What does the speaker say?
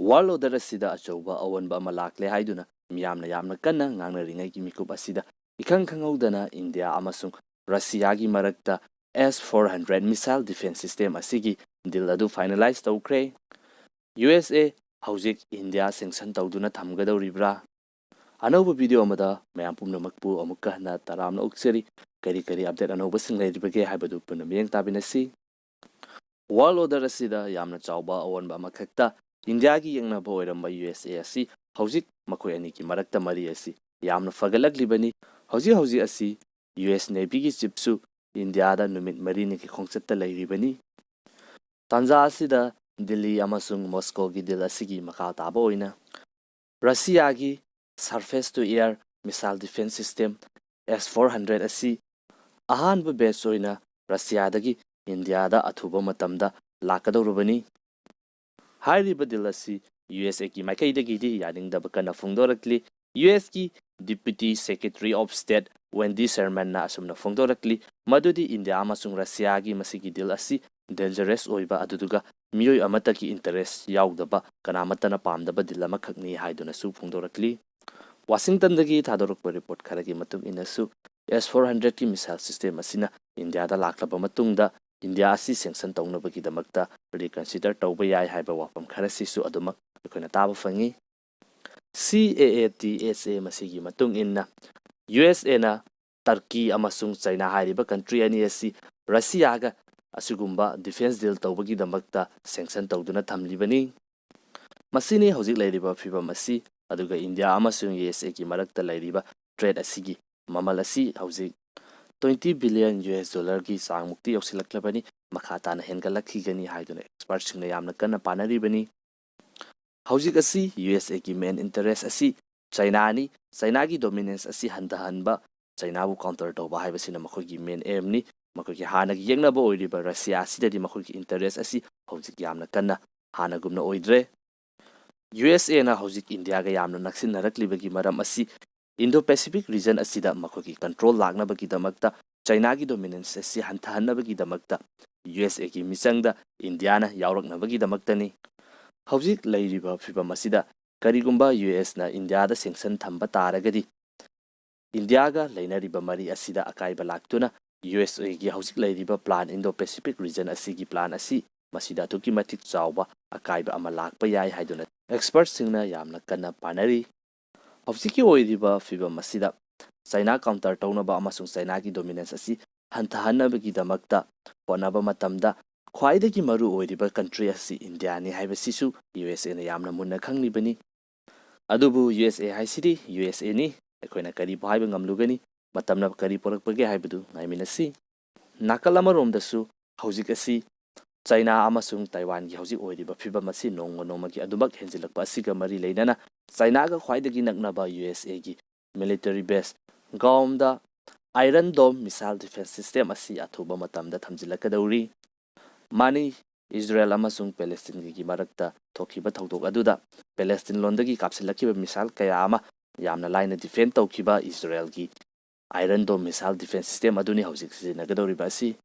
World order asida achouba awanba ama lakle haiduna miyamna kanna ngangnariŋaigi mikup asida ikhang khanghaudana India amasung Russia gi marakta S-400 missile defense system asigi deal adu finalize tawkre. USA hauzik India sanction tawduna thamgadawribra. Anauba video amada mayam pumnamakpu amukka hana taramna ukseri kari update anauba singlairibage haibadu puna miyeng tabinasi. World order asida yamna chawba awanba amakhakta India gi yengnaba oiramba USA asi hauzik makhoi ani ki marakta mari asi yamna fagalaglibani hauzik asi US Navy gi chipsu India da numit marini ki khongchatta lairibani. Tanja asida Delhi amasung Moscow gi deal asigi makha taba oina Russia gi surface to air missile defense system S-400 asi ahanba base oina Russia dagi India da athuba matamda lakadawrubani. Hairiba deal asi USA ki maikaidagi di yaningdaba kana phongdorakli US ki Deputy Secretary of State Wendy Sherman na asumna phongdorakli madudi India amasung Russia gi masigi deal asi dangerous oiba aduduga miyoi amata ki interest yaudaba kanamatana pamdaba deal amakhakni haiduna su phongdorakli. Washington dagi thadorokba report kharagi matung inasu S-400 ki missile system asina India da laklaba matungda India asi sanction tawnabagi damakta reconsider tawba yai haiba wapam kharasisu adumak akoina taba fangi. CAATSA masigi matung inna USA na Turkey amasung China hairiba country ani asi Russia ga asigumba defense deal tawbagi damakta sanction tawduna thamlibani. Masini hauzik lairiba fibam asi aduga India amasung USA ki marakta lairiba trade asigi mamal asi hauzik $20 billion gi sangmukti yoksilaklabani makhatana hengalakigani haiduna experts singna yamna kana panaribani. Hauzik asi USA ki main interest asi China ni China gi dominance asi handahanba China bu counter tawba haibasina makhogi main aim ni makhogi hanagi yengnaba oiriba Russia sidadi makhogi interest asi hauzik yamna kana hanagumna oidre. USA na hauzik India ga yamna naksin naraklibagi maram asi Indo-Pacific region asida makhogi control lagnabagi damakta China gi dominance asi hantahanabagi damakta USA ki misangda India na yauraknabagi damaktani. Hauzik lairiba fibam asida karigumba US na India da sanction thamba taragadi India ga lainariba mari asida akaiba laktuna USA gi hauzik lairiba plan Indo-Pacific region asigi plan asi masida tuki matik chawba akaiba ama lakpa yai haiduna experts singna yamna kana panari. Hauzik oiriba fibam asida China counter tawnaba amasung China gi dominance asi hantahanabagi damakta honaba matamda khwaidagi maru oiriba country asi India ni haibasisu USA na yamna munna khanglibani. Adubu USA haisidi USA ni akoina kari bhaiba ngamlugani matamna kari porakpage haibadu ngaiminasi. Nakal amaromdasu hauzik asi China amasung Taiwan gi hauzik oiriba fibam asi nongma gi adumak henjilakpa asiga mari leinana China ga khwaidagi naknaba USA gi military base Gaumda Iron Dome missile defense system asi athuba matamda thamjilakadawri. Mani Israel amasung Palestine gi marakta thokiba thodok aduda Palestine londagi kapsilakiba missile kaya ama yamna laina defend tawkiba Israel gi Iron Dome missile defense system aduni hauzik sinagadawriba asi